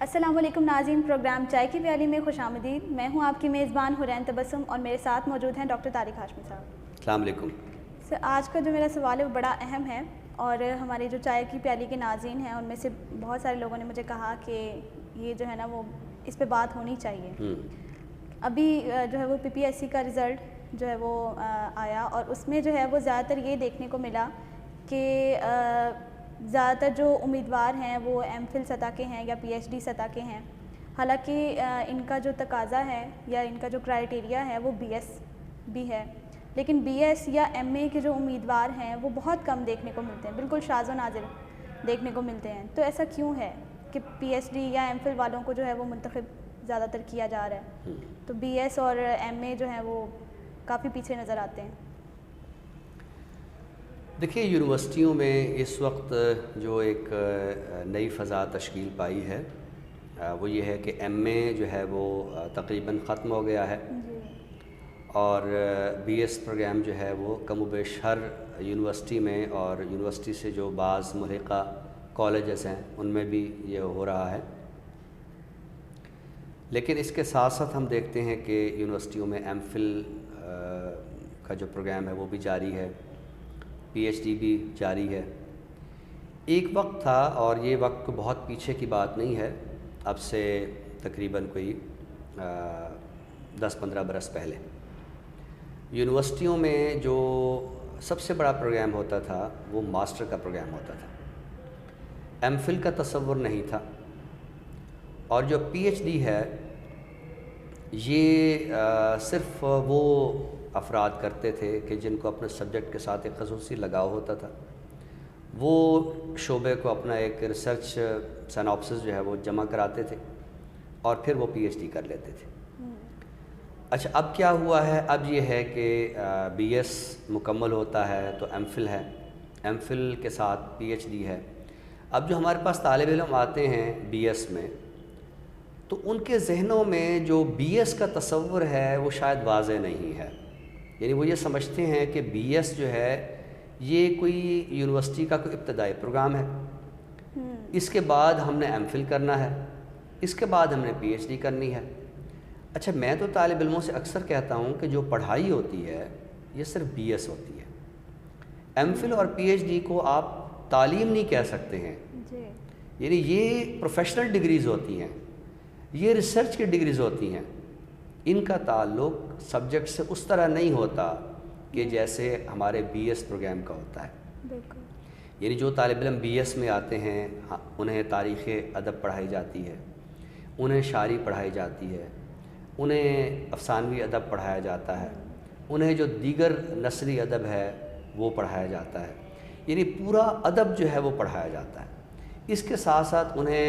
السلام علیکم ناظرین، پروگرام چائے کی پیالی میں خوش آمدید۔ میں ہوں آپ کی میزبان حورین تبسم اور میرے ساتھ موجود ہیں ڈاکٹر طارق ہاشمی صاحب۔ السلام علیکم سر، آج کا جو میرا سوال ہے وہ بڑا اہم ہے اور ہماری جو چائے کی پیالی کے ناظرین ہیں ان میں سے بہت سارے لوگوں نے مجھے کہا کہ یہ جو ہے نا وہ اس پہ بات ہونی چاہیے۔ ابھی جو ہے وہ PPSC کا رزلٹ جو ہے وہ آیا اور اس میں جو ہے وہ زیادہ تر یہ دیکھنے کو ملا کہ زیادہ تر جو امیدوار ہیں وہ MPhil سطح کے ہیں یا PhD سطح کے ہیں، حالانکہ ان کا جو تقاضا ہے یا ان کا جو کرائیٹیریا ہے وہ BS بھی ہے، لیکن BS یا MA کے جو امیدوار ہیں وہ بہت کم دیکھنے کو ملتے ہیں، بالکل شاذ و نادر دیکھنے کو ملتے ہیں۔ تو ایسا کیوں ہے کہ PhD یا MPhil والوں کو جو ہے وہ منتخب زیادہ تر کیا جا رہا ہے، تو BS اور MA جو ہیں وہ کافی پیچھے نظر آتے ہیں؟ دیکھیے، یونیورسٹیوں میں اس وقت جو ایک نئی فضا تشکیل پائی ہے وہ یہ ہے کہ MA جو ہے وہ تقریباً ختم ہو گیا ہے اور BS پروگرام جو ہے وہ کم و بیش ہر یونیورسٹی میں اور یونیورسٹی سے جو بعض ملحقہ کالجز ہیں ان میں بھی یہ ہو رہا ہے۔ لیکن اس کے ساتھ ساتھ ہم دیکھتے ہیں کہ یونیورسٹیوں میں MPhil کا جو پروگرام ہے وہ بھی جاری ہے، PhD بھی جاری ہے۔ ایک وقت تھا، اور یہ وقت کو بہت پیچھے کی بات نہیں ہے، اب سے تقریباً کوئی 10-15 برس پہلے یونیورسٹیوں میں جو سب سے بڑا پروگرام ہوتا تھا وہ ماسٹر کا پروگرام ہوتا تھا، MPhil کا تصور نہیں تھا۔ اور جو PhD ہے یہ صرف وہ افراد کرتے تھے کہ جن کو اپنے سبجیکٹ کے ساتھ ایک خصوصی لگاؤ ہوتا تھا، وہ شعبے کو اپنا ایک ریسرچ سینوپسس جو ہے وہ جمع کراتے تھے اور پھر وہ PhD کر لیتے تھے۔ اچھا، اب کیا ہوا ہے؟ اب یہ ہے کہ BS مکمل ہوتا ہے تو MPhil ہے، MPhil کے ساتھ PhD ہے۔ اب جو ہمارے پاس طالب علم آتے ہیں BS میں، تو ان کے ذہنوں میں جو BS کا تصور ہے وہ شاید واضح نہیں ہے، یعنی وہ یہ سمجھتے ہیں کہ BS جو ہے یہ کوئی یونیورسٹی کا کوئی ابتدائی پروگرام ہے، اس کے بعد ہم نے MPhil کرنا ہے، اس کے بعد ہم نے PhD کرنی ہے۔ اچھا، میں تو طالب علموں سے اکثر کہتا ہوں کہ جو پڑھائی ہوتی ہے یہ صرف BS ہوتی ہے، MPhil اور PhD کو آپ تعلیم نہیں کہہ سکتے ہیں، یعنی یہ پروفیشنل ڈگریز ہوتی ہیں، یہ ریسرچ کی ڈگریز ہوتی ہیں، ان کا تعلق سبجیکٹ سے اس طرح نہیں ہوتا کہ جیسے ہمارے BS پروگرام کا ہوتا ہے۔ یعنی جو طالب علم BS میں آتے ہیں انہیں تاریخ ادب پڑھائی جاتی ہے، انہیں شاعری پڑھائی جاتی ہے، انہیں افسانوی ادب پڑھایا جاتا ہے، انہیں جو دیگر نثری ادب ہے وہ پڑھایا جاتا ہے، یعنی پورا ادب جو ہے وہ پڑھایا جاتا ہے۔ اس کے ساتھ ساتھ انہیں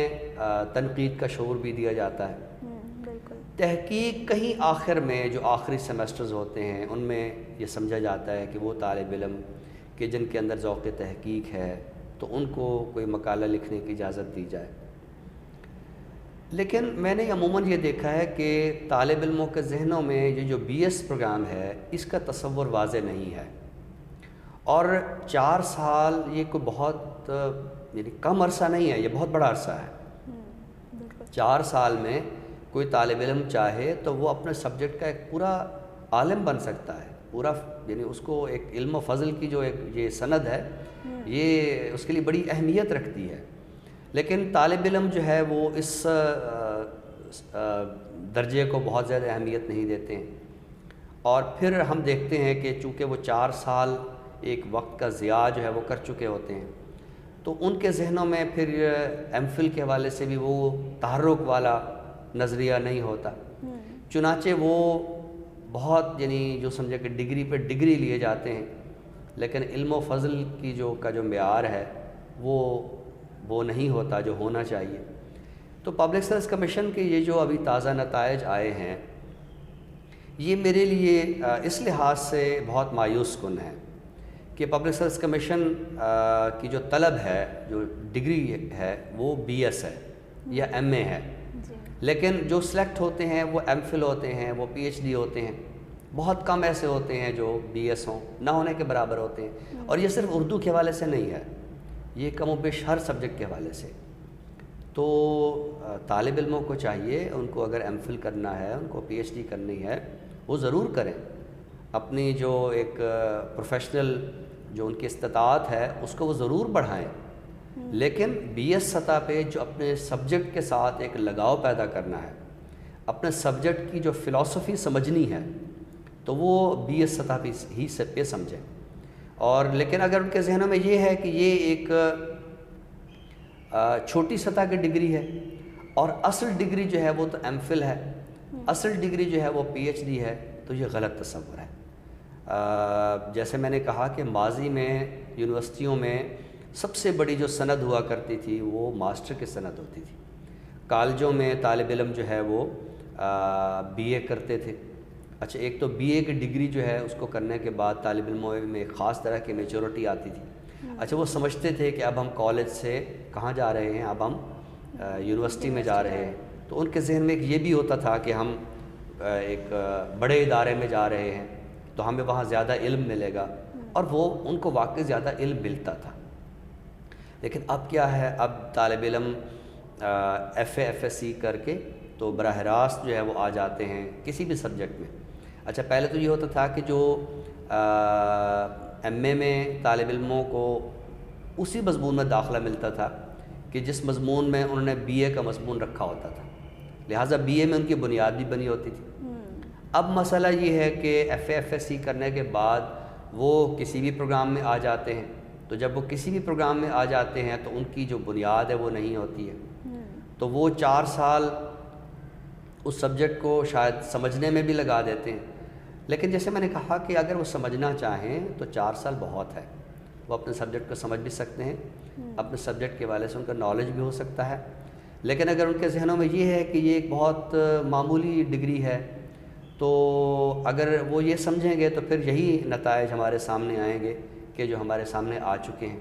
تنقید کا شعور بھی دیا جاتا ہے۔ تحقیق کہیں آخر میں جو آخری سیمسٹرز ہوتے ہیں ان میں یہ سمجھا جاتا ہے کہ وہ طالب علم کہ جن کے اندر ذوق تحقیق ہے تو ان کو کوئی مقالہ لکھنے کی اجازت دی جائے۔ لیکن میں نے عموماً یہ دیکھا ہے کہ طالب علموں کے ذہنوں میں یہ جو BS پروگرام ہے اس کا تصور واضح نہیں ہے، اور 4 سال یہ کوئی بہت یعنی کم عرصہ نہیں ہے، یہ بہت بڑا عرصہ ہے۔ 4 سال میں کوئی طالب علم چاہے تو وہ اپنے سبجیکٹ کا ایک پورا عالم بن سکتا ہے، پورا یعنی اس کو ایک علم و فضل کی جو ایک یہ سند ہے یہ اس کے لیے بڑی اہمیت رکھتی ہے۔ لیکن طالب علم جو ہے وہ اس درجے کو بہت زیادہ اہمیت نہیں دیتے ہیں، اور پھر ہم دیکھتے ہیں کہ چونکہ وہ 4 سال ایک وقت کا ضیاع جو ہے وہ کر چکے ہوتے ہیں، تو ان کے ذہنوں میں پھر MPhil کے حوالے سے بھی وہ تحرک والا نظریہ نہیں ہوتا، چنانچہ وہ بہت یعنی جو سمجھے کہ ڈگری پہ ڈگری لیے جاتے ہیں، لیکن علم و فضل کی جو معیار ہے وہ نہیں ہوتا جو ہونا چاہیے۔ تو پبلک سروس کمیشن کے یہ جو ابھی تازہ نتائج آئے ہیں یہ میرے لیے اس لحاظ سے بہت مایوس کن ہے کہ پبلک سروس کمیشن کی جو طلب ہے، جو ڈگری ہے وہ BS ہے یا MA ہے، لیکن جو سلیکٹ ہوتے ہیں وہ MPhil ہوتے ہیں، وہ PhD ہوتے ہیں، بہت کم ایسے ہوتے ہیں جو BS ہوں، نہ ہونے کے برابر ہوتے ہیں۔ اور یہ صرف اردو کے حوالے سے نہیں ہے، یہ کم و بیش ہر سبجیکٹ کے حوالے سے۔ تو طالب علموں کو چاہیے، ان کو اگر ایم فل کرنا ہے، ان کو پی ایچ ڈی کرنی ہے، وہ ضرور کریں، اپنی جو ایک پروفیشنل جو ان کی استطاعت ہے اس کو وہ ضرور بڑھائیں، لیکن بی ایس سطح پہ جو اپنے سبجیکٹ کے ساتھ ایک لگاؤ پیدا کرنا ہے، اپنے سبجیکٹ کی جو فلسفی سمجھنی ہے، تو وہ بی ایس سطح پہ ہی پہ سمجھیں۔ اور لیکن اگر ان کے ذہنوں میں یہ ہے کہ یہ ایک چھوٹی سطح کی ڈگری ہے اور اصل ڈگری جو ہے وہ تو ایم فل ہے، اصل ڈگری جو ہے وہ پی ایچ ڈی ہے، تو یہ غلط تصور ہے۔ جیسے میں نے کہا کہ ماضی میں یونیورسٹیوں میں سب سے بڑی جو سند ہوا کرتی تھی وہ ماسٹر کی سند ہوتی تھی۔ کالجوں میں طالب علم جو ہے وہ بی اے کرتے تھے۔ اچھا، ایک تو بی اے کی ڈگری جو ہے اس کو کرنے کے بعد طالب علموں میں ایک خاص طرح کی میچورٹی آتی تھی۔ اچھا، وہ سمجھتے تھے کہ اب ہم کالج سے کہاں جا رہے ہیں، اب ہم یونیورسٹی میں جا رہے ہیں، تو ان کے ذہن میں ایک یہ بھی ہوتا تھا کہ ہم ایک بڑے ادارے میں جا رہے ہیں تو ہمیں وہاں زیادہ علم ملے گا، اور وہ ان کو واقعی زیادہ علم ملتا تھا۔ لیکن اب کیا ہے، اب طالب علم F A F S C کر کے تو براہ راست جو ہے وہ آ جاتے ہیں کسی بھی سبجیکٹ میں۔ اچھا، پہلے تو یہ ہوتا تھا کہ جو ایم اے میں طالب علموں کو اسی مضمون میں داخلہ ملتا تھا کہ جس مضمون میں انہوں نے بی اے کا مضمون رکھا ہوتا تھا، لہٰذا بی اے میں ان کی بنیاد بھی بنی ہوتی تھی۔ اب مسئلہ یہ ہے کہ F A F S C کرنے کے بعد وہ کسی بھی پروگرام میں آ جاتے ہیں، تو جب وہ کسی بھی پروگرام میں آ جاتے ہیں تو ان کی جو بنیاد ہے وہ نہیں ہوتی ہے، تو وہ 4 سال اس سبجیکٹ کو شاید سمجھنے میں بھی لگا دیتے ہیں۔ لیکن جیسے میں نے کہا کہ اگر وہ سمجھنا چاہیں تو 4 سال بہت ہے، وہ اپنے سبجیکٹ کو سمجھ بھی سکتے ہیں، اپنے سبجیکٹ کے حوالے سے ان کا نالج بھی ہو سکتا ہے۔ لیکن اگر ان کے ذہنوں میں یہ ہے کہ یہ ایک بہت معمولی ڈگری ہے، تو اگر وہ یہ سمجھیں گے تو پھر یہی نتائج ہمارے سامنے آئیں گے کہ جو ہمارے سامنے آ چکے ہیں۔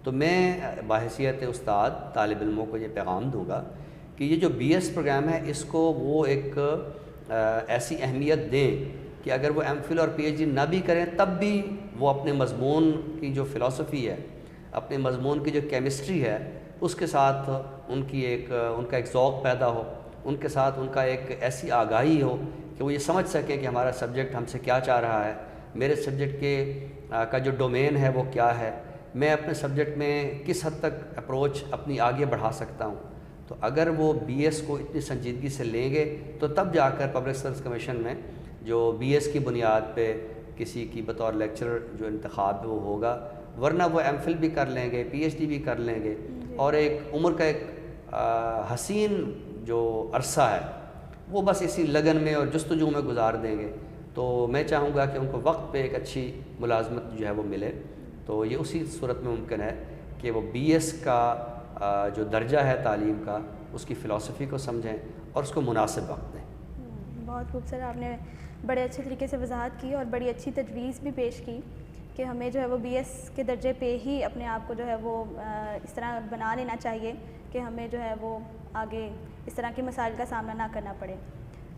تو میں بحیثیت استاد طالب علموں کو یہ پیغام دوں گا کہ یہ جو بی ایس پروگرام ہے اس کو وہ ایک ایسی اہمیت دیں کہ اگر وہ ایم فل اور پی ایچ ڈی نہ بھی کریں تب بھی وہ اپنے مضمون کی جو فلسفی ہے، اپنے مضمون کی جو کیمسٹری ہے، اس کے ساتھ ان کا ایک ذوق پیدا ہو، ان کے ساتھ ان کا ایک ایسی آگاہی ہو کہ وہ یہ سمجھ سکیں کہ ہمارا سبجیکٹ ہم سے کیا چاہ رہا ہے، میرے سبجیکٹ کا جو ڈومین ہے وہ کیا ہے، میں اپنے سبجیکٹ میں کس حد تک اپروچ اپنی آگے بڑھا سکتا ہوں۔ تو اگر وہ بی ایس کو اتنی سنجیدگی سے لیں گے تو تب جا کر پبلک سروس کمیشن میں جو بی ایس کی بنیاد پہ کسی کی بطور لیکچرر جو انتخاب وہ ہوگا، ورنہ وہ ایم فل بھی کر لیں گے، پی ایچ ڈی بھی کر لیں گے، اور ایک عمر کا ایک حسین جو عرصہ ہے وہ بس اسی لگن میں اور جستجو میں گزار دیں گے۔ تو میں چاہوں گا کہ ان کو وقت پہ ایک اچھی ملازمت جو ہے وہ ملے، تو یہ اسی صورت میں ممکن ہے کہ وہ بی ایس کا جو درجہ ہے تعلیم کا، اس کی فلسفی کو سمجھیں اور اس کو مناسب وقت دیں۔ بہت خوبصورت، آپ نے بڑے اچھے طریقے سے وضاحت کی اور بڑی اچھی تجویز بھی پیش کی کہ ہمیں جو ہے وہ بی ایس کے درجے پہ ہی اپنے آپ کو جو ہے وہ اس طرح بنا لینا چاہیے کہ ہمیں جو ہے وہ آگے اس طرح کے مسائل کا سامنا نہ کرنا پڑے۔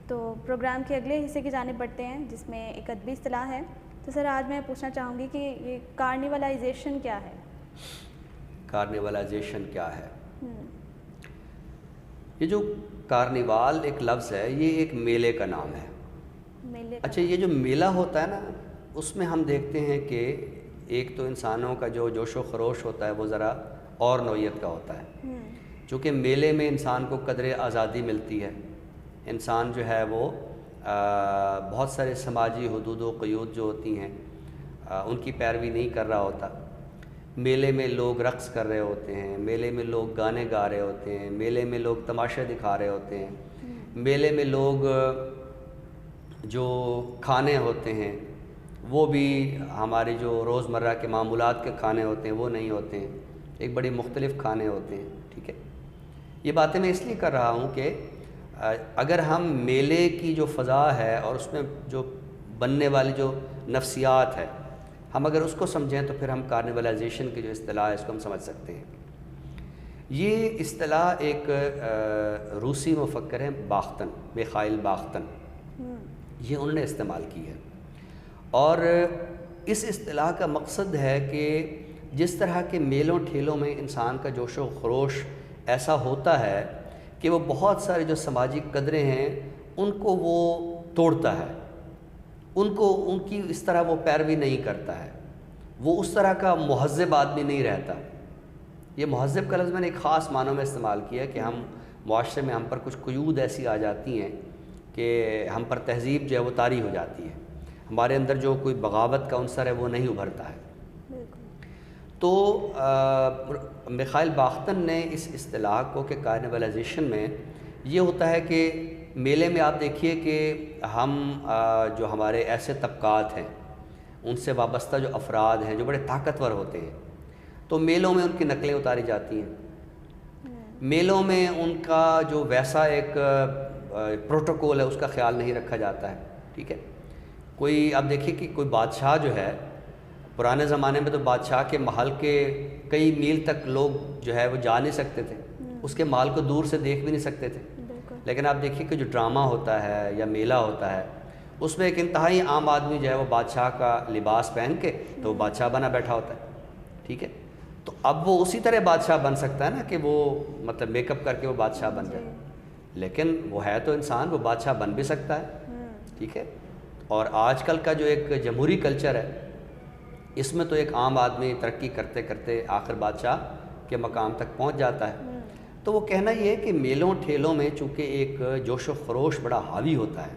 تو پروگرام کے اگلے حصے کی جانب بڑھتے ہیں جس میں ایک ادبی اصطلاح ہے۔ تو سر، آج میں پوچھنا چاہوں گی کہ یہ کارنیولائزیشن کیا ہے؟ کارنیولائزیشن کیا ہے؟ یہ جو کارنیوال ایک لفظ ہے، یہ ایک میلے کا نام ہے۔ اچھا، یہ جو میلہ ہوتا ہے نا، اس میں ہم دیکھتے ہیں کہ ایک تو انسانوں کا جو جوش و خروش ہوتا ہے وہ ذرا اور نوعیت کا ہوتا ہے، چونکہ میلے میں انسان کو قدر آزادی ملتی ہے، انسان جو ہے وہ بہت سارے سماجی حدود و قیود جو ہوتی ہیں ان کی پیروی نہیں کر رہا ہوتا۔ میلے میں لوگ رقص کر رہے ہوتے ہیں، میلے میں لوگ گانے گا رہے ہوتے ہیں، میلے میں لوگ تماشے دکھا رہے ہوتے ہیں، میلے میں لوگ جو کھانے ہوتے ہیں وہ بھی ہماری جو روزمرہ کے معمولات کے کھانے ہوتے ہیں وہ نہیں ہوتے ہیں، ایک بڑی مختلف کھانے ہوتے ہیں۔ ٹھیک ہے، یہ باتیں میں اس لیے کر رہا ہوں کہ اگر ہم میلے کی جو فضا ہے اور اس میں جو بننے والی جو نفسیات ہے، ہم اگر اس کو سمجھیں تو پھر ہم کارنیولائزیشن کی جو اصطلاح ہے اس کو ہم سمجھ سکتے ہیں۔ یہ اصطلاح ایک روسی مفکر ہیں باختن، میخائیل باختن، یہ انہوں نے استعمال کی ہے، اور اس اصطلاح کا مقصد ہے کہ جس طرح کے میلوں ٹھیلوں میں انسان کا جوش و خروش ایسا ہوتا ہے کہ وہ بہت سارے جو سماجی قدریں ہیں ان کو وہ توڑتا ہے، ان کی اس طرح وہ پیروی نہیں کرتا ہے، وہ اس طرح کا مہذب آدمی نہیں رہتا۔ یہ مہذب کا لفظ میں نے ایک خاص معنوں میں استعمال کیا کہ ہم معاشرے میں ہم پر کچھ قیود ایسی آ جاتی ہیں کہ ہم پر تہذیب جو ہے وہ طاری ہو جاتی ہے، ہمارے اندر جو کوئی بغاوت کا عنصر ہے وہ نہیں ابھرتا ہے۔ تو میخائیل باختن نے اس اصطلاح کو کہ کارنیولائزیشن میں یہ ہوتا ہے کہ میلے میں آپ دیکھیے کہ ہم جو ہمارے ایسے طبقات ہیں ان سے وابستہ جو افراد ہیں جو بڑے طاقتور ہوتے ہیں، تو میلوں میں ان کی نقلیں اتاری جاتی ہیں، میلوں میں ان کا جو ویسا ایک پروٹوکول ہے اس کا خیال نہیں رکھا جاتا ہے، ٹھیک ہے۔ کوئی آپ دیکھیے کہ کوئی بادشاہ جو ہے، پرانے زمانے میں تو بادشاہ کے محل کے کئی میل تک لوگ جو ہے وہ جا نہیں سکتے تھے، اس کے محل کو دور سے دیکھ بھی نہیں سکتے تھے، لیکن آپ دیکھیے کہ جو ڈرامہ ہوتا ہے یا میلہ ہوتا ہے اس میں ایک انتہائی عام آدمی جو ہے وہ بادشاہ کا لباس پہن کے تو وہ بادشاہ بنا بیٹھا ہوتا ہے، ٹھیک ہے۔ تو اب وہ اسی طرح بادشاہ بن سکتا ہے نا کہ وہ مطلب میک اپ کر کے وہ بادشاہ بن جائے، لیکن وہ ہے تو انسان، وہ بادشاہ بن بھی سکتا ہے، ٹھیک ہے۔ اور آج کل کا جو ایک جمہوری کلچر ہے اس میں تو ایک عام آدمی ترقی کرتے کرتے آخر بادشاہ کے مقام تک پہنچ جاتا ہے۔ تو وہ کہنا یہ ہے کہ میلوں ٹھیلوں میں چونکہ ایک جوش و خروش بڑا حاوی ہوتا ہے،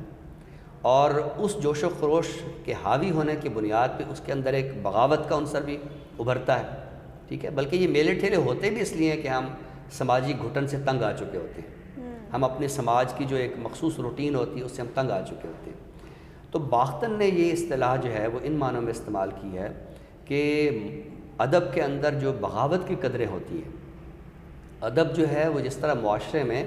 اور اس جوش و خروش کے حاوی ہونے کی بنیاد پہ اس کے اندر ایک بغاوت کا عنصر بھی ابھرتا ہے، ٹھیک ہے۔ بلکہ یہ میلے ٹھیلے ہوتے بھی اس لیے کہ ہم سماجی گھٹن سے تنگ آ چکے ہوتے ہیں، ہم اپنے سماج کی جو ایک مخصوص روٹین ہوتی ہے اس سے ہم تنگ آ چکے ہوتے ہیں۔ تو باختن نے یہ اصطلاح جو ہے وہ ان معنوں میں استعمال کی ہے کہ ادب کے اندر جو بغاوت کی قدریں ہوتی ہیں، ادب جو ہے وہ جس طرح معاشرے میں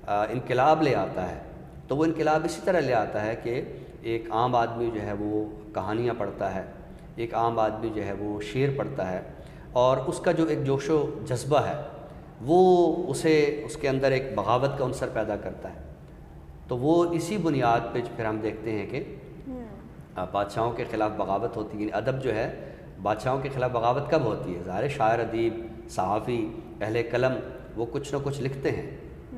انقلاب لے آتا ہے، تو وہ انقلاب اسی طرح لے آتا ہے کہ ایک عام آدمی جو ہے وہ کہانیاں پڑھتا ہے، ایک عام آدمی جو ہے وہ شعر پڑھتا ہے، اور اس کا جو ایک جوش و جذبہ ہے وہ اس کے اندر ایک بغاوت کا عنصر پیدا کرتا ہے۔ تو وہ اسی بنیاد پہ پھر ہم دیکھتے ہیں کہ بادشاہوں کے خلاف بغاوت ہوتی ہے۔ ادب جو ہے بادشاہوں کے خلاف بغاوت کب ہوتی ہے؟ ظاہر شاعر، ادیب، صحافی، اہل قلم وہ کچھ نہ کچھ لکھتے ہیں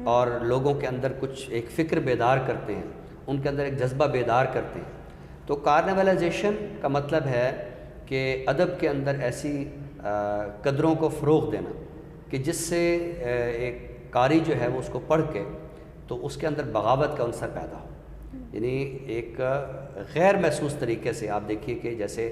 اور لوگوں کے اندر کچھ ایک فکر بیدار کرتے ہیں، ان کے اندر ایک جذبہ بیدار کرتے ہیں۔ تو کارنیولائزیشن کا مطلب ہے کہ ادب کے اندر ایسی قدروں کو فروغ دینا کہ جس سے ایک قاری جو ہے وہ اس کو پڑھ کے تو اس کے اندر بغاوت کا عنصر پیدا ہو، یعنی ایک غیر محسوس طریقے سے آپ دیکھیے کہ جیسے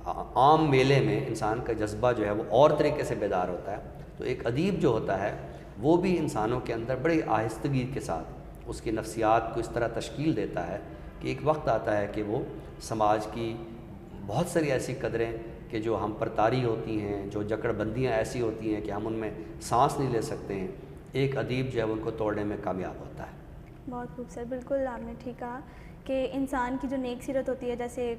عام میلے میں انسان کا جذبہ جو ہے وہ اور طریقے سے بیدار ہوتا ہے، تو ایک ادیب جو ہوتا ہے وہ بھی انسانوں کے اندر بڑی آہستگی کے ساتھ اس کی نفسیات کو اس طرح تشکیل دیتا ہے کہ ایک وقت آتا ہے کہ وہ سماج کی بہت ساری ایسی قدریں کہ جو ہم پر طاری ہوتی ہیں، جو جکڑ بندیاں ایسی ہوتی ہیں کہ ہم ان میں سانس نہیں لے سکتے ہیں، ایک ادیب جو ہے ان کو توڑنے میں کامیاب ہوتا ہے۔ بہت خوبصورت، بالکل آپ نے ٹھیک کہا کہ انسان کی جو نیک سیرت ہوتی ہے جیسے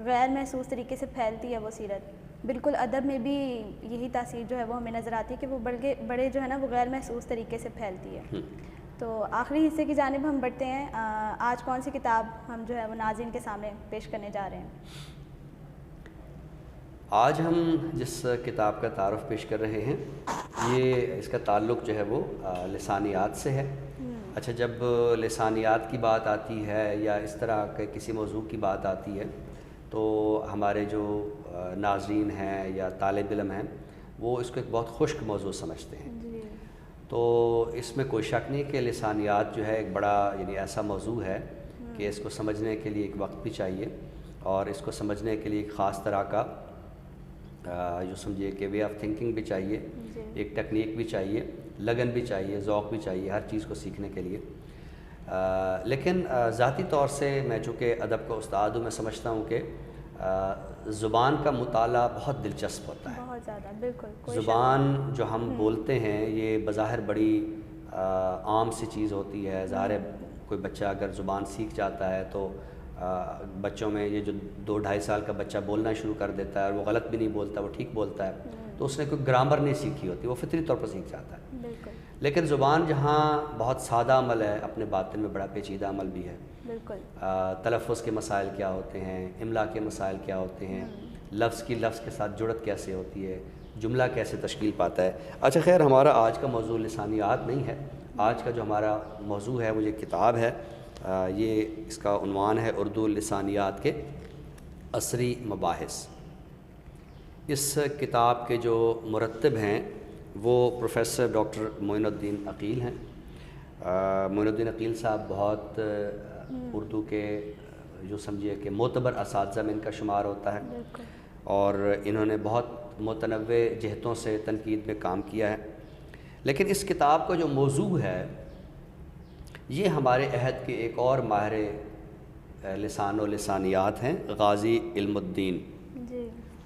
غیر محسوس طریقے سے پھیلتی ہے وہ سیرت، بالکل ادب میں بھی یہی تاثیر جو ہے وہ ہمیں نظر آتی ہے کہ وہ بڑے جو ہے نا وہ غیر محسوس طریقے سے پھیلتی ہے۔ تو آخری حصے کی جانب ہم بڑھتے ہیں، آج کون سی کتاب ہم جو ہے وہ ناظرین کے سامنے پیش کرنے جا رہے ہیں؟ آج ہم جس کتاب کا تعارف پیش کر رہے ہیں اس کا تعلق جو ہے وہ لسانیات سے ہے۔ اچھا، جب لسانیات کی بات آتی ہے یا اس طرح کے کسی موضوع کی بات آتی ہے تو ہمارے جو ناظرین ہیں یا طالب علم ہیں وہ اس کو ایک بہت خشک موضوع سمجھتے ہیں۔ تو اس میں کوئی شک نہیں کہ لسانیات جو ہے ایک بڑا یعنی ایسا موضوع ہے کہ اس کو سمجھنے کے لیے ایک وقت بھی چاہیے، اور اس کو سمجھنے کے لیے ایک خاص طرح کا جو سمجھیے کہ وے آف تھنکنگ بھی چاہیے، ایک ٹیکنیک بھی چاہیے، لگن بھی چاہیے، ذوق بھی چاہیے ہر چیز کو سیکھنے کے لیے۔ لیکن ذاتی طور سے میں چونکہ ادب کا استاد ہوں، میں سمجھتا ہوں کہ زبان کا مطالعہ بہت دلچسپ ہوتا ہے، بہت زیادہ، بالکل۔ زبان جو ہم بولتے ہیں یہ بظاہر بڑی عام سی چیز ہوتی ہے۔ ظاہر ہے کوئی بچہ اگر زبان سیکھ جاتا ہے تو بچوں میں یہ جو 2-2.5 سال کا بچہ بولنا شروع کر دیتا ہے اور وہ غلط بھی نہیں بولتا، وہ ٹھیک بولتا ہے، تو اس نے کوئی گرامر نہیں سیکھی ہوتی، وہ فطری طور پر سیکھ جاتا ہے۔ بالکل۔ لیکن زبان جہاں بہت سادہ عمل ہے، اپنے باطن میں بڑا پیچیدہ عمل بھی ہے۔ بالکل۔ تلفظ کے مسائل کیا ہوتے ہیں، املا کے مسائل کیا ہوتے ہیں، لفظ کی لفظ کے ساتھ جڑت کیسے ہوتی ہے، جملہ کیسے تشکیل پاتا ہے. اچھا خیر، ہمارا آج کا موضوع لسانیات نہیں ہے. آج کا جو ہمارا موضوع ہے وہ یہ کتاب ہے. یہ اس کا عنوان ہے اردو لسانیات کے عصری مباحث. اس کتاب کے جو مرتب ہیں وہ پروفیسر ڈاکٹر معین الدین عقیل ہیں. معین الدین عقیل صاحب بہت اردو کے جو سمجھیے کہ معتبر اساتذہ میں ان کا شمار ہوتا ہے، اور انہوں نے بہت متنوع جہتوں سے تنقید میں کام کیا ہے. لیکن اس کتاب کا جو موضوع ہے یہ ہمارے عہد کے ایک اور ماہر لسان و لسانیات ہیں، غازی علم الدین.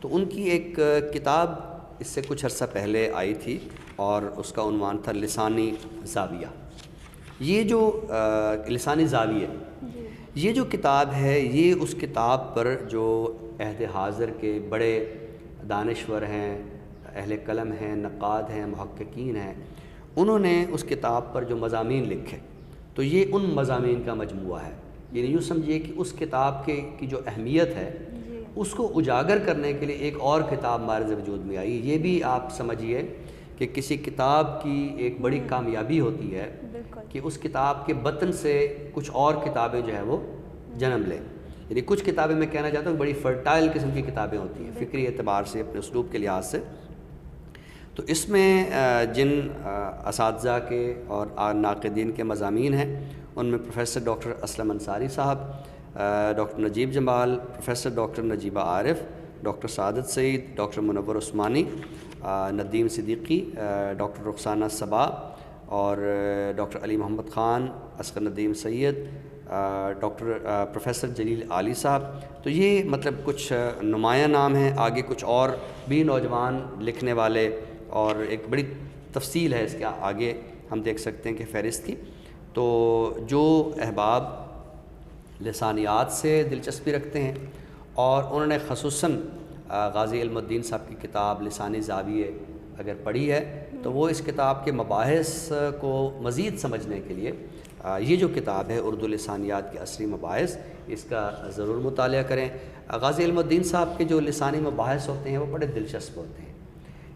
تو ان کی ایک کتاب اس سے کچھ عرصہ پہلے آئی تھی اور اس کا عنوان تھا لسانی زاویہ. یہ جو لسانی زاویہ یہ جو کتاب ہے یہ اس کتاب پر جو عہد حاضر کے بڑے دانشور ہیں، اہل قلم ہیں، نقاد ہیں، محققین ہیں، انہوں نے اس کتاب پر جو مضامین لکھے تو یہ ان مضامین کا مجموعہ ہے. یعنی یوں سمجھیے کہ اس کتاب کی جو اہمیت ہے اس کو اجاگر کرنے کے لیے ایک اور کتاب مارز وجود میں آئی. یہ بھی آپ سمجھیے کہ کسی کتاب کی ایک بڑی کامیابی ہوتی ہے کہ اس کتاب کے بطن سے کچھ اور کتابیں جو ہے وہ جنم لیں. یعنی کچھ کتابیں میں کہنا چاہتا ہوں بڑی فرٹائل قسم کی کتابیں ہوتی ہیں فکری اعتبار سے، اپنے اسلوب کے لحاظ سے. تو اس میں جن اساتذہ کے اور ناقدین کے مضامین ہیں ان میں پروفیسر ڈاکٹر اسلم انصاری صاحب، ڈاکٹر نجیب جمال، پروفیسر ڈاکٹر نجیبہ عارف، ڈاکٹر سعادت سعید، ڈاکٹر منور عثمانی، ندیم صدیقی، ڈاکٹر رخسانہ صبا اور ڈاکٹر علی محمد خان، اصغر ندیم سید، ڈاکٹر پروفیسر جلیل عالی صاحب. تو یہ مطلب کچھ نمایاں نام ہیں. آگے کچھ اور بھی نوجوان لکھنے والے، اور ایک بڑی تفصیل ہے اس کے آگے ہم دیکھ سکتے ہیں کہ فہرست کی. تو جو احباب لسانیات سے دلچسپی رکھتے ہیں اور انہوں نے خصوصاً غازی علم الدین صاحب کی کتاب لسانی زاویہ اگر پڑھی ہے تو وہ اس کتاب کے مباحث کو مزید سمجھنے کے لیے یہ جو کتاب ہے اردو لسانیات کے عصری مباحث اس کا ضرور مطالعہ کریں. غازی علم الدین صاحب کے جو لسانی مباحث ہوتے ہیں وہ بڑے دلچسپ ہوتے ہیں.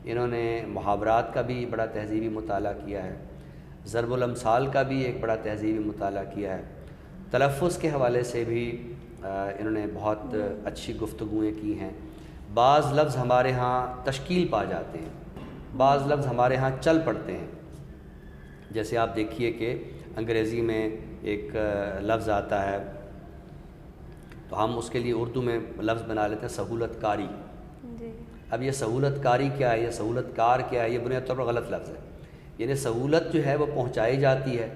انہوں نے محاورات کا بھی بڑا تہذیبی مطالعہ کیا ہے، ضرب الامثال کا بھی ایک بڑا تہذیبی مطالعہ کیا ہے، تلفظ کے حوالے سے بھی انہوں نے بہت اچھی گفتگویں کی ہیں. بعض لفظ ہمارے ہاں تشکیل پا جاتے ہیں، بعض لفظ ہمارے ہاں چل پڑتے ہیں. جیسے آپ دیکھیے کہ انگریزی میں ایک لفظ آتا ہے تو ہم اس کے لیے اردو میں لفظ بنا لیتے ہیں سہولت کاری. اب یہ سہولت کاری کیا ہے، یہ سہولت کار کیا ہے، یہ بنیادی طور پر غلط لفظ ہے. یعنی سہولت جو ہے وہ پہنچائی جاتی ہے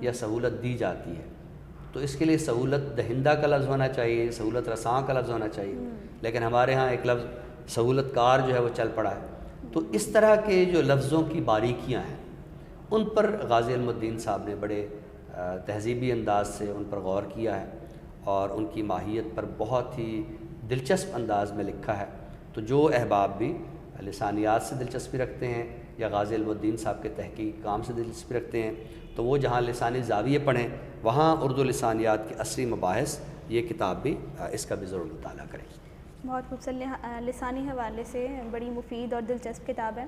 یا سہولت دی جاتی ہے. تو اس کے لیے سہولت دہندہ کا لفظ ہونا چاہیے، سہولت رساں کا لفظ ہونا چاہیے، لیکن ہمارے ہاں ایک لفظ سہولت کار جو ہے وہ چل پڑا ہے. تو اس طرح کے جو لفظوں کی باریکیاں ہیں ان پر غازی علم الدین صاحب نے بڑے تہذیبی انداز سے ان پر غور کیا ہے اور ان کی ماہیت پر بہت ہی دلچسپ انداز میں لکھا ہے. تو جو احباب بھی لسانیات سے دلچسپی رکھتے ہیں یا غازی علم الدین صاحب کے تحقیق کام سے دلچسپی رکھتے ہیں تو وہ جہاں لسانی زاویے پڑھیں وہاں اردو لسانیات کے عصری مباحث یہ کتاب بھی اس کا بھی ضرور مطالعہ کریں. بہت خوبصورت لسانی حوالے سے بڑی مفید اور دلچسپ کتاب ہے.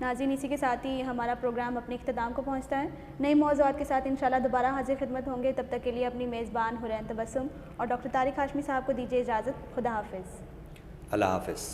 ناظرین، اسی کے ساتھ ہی ہمارا پروگرام اپنے اختتام کو پہنچتا ہے. نئے موضوعات کے ساتھ انشاءاللہ دوبارہ حاضر خدمت ہوں گے. تب تک کے لیے اپنی میزبان حرین تبسم اور ڈاکٹر طارق ہاشمی صاحب کو دیجیے اجازت. خدا حافظ. اللہ حافظ.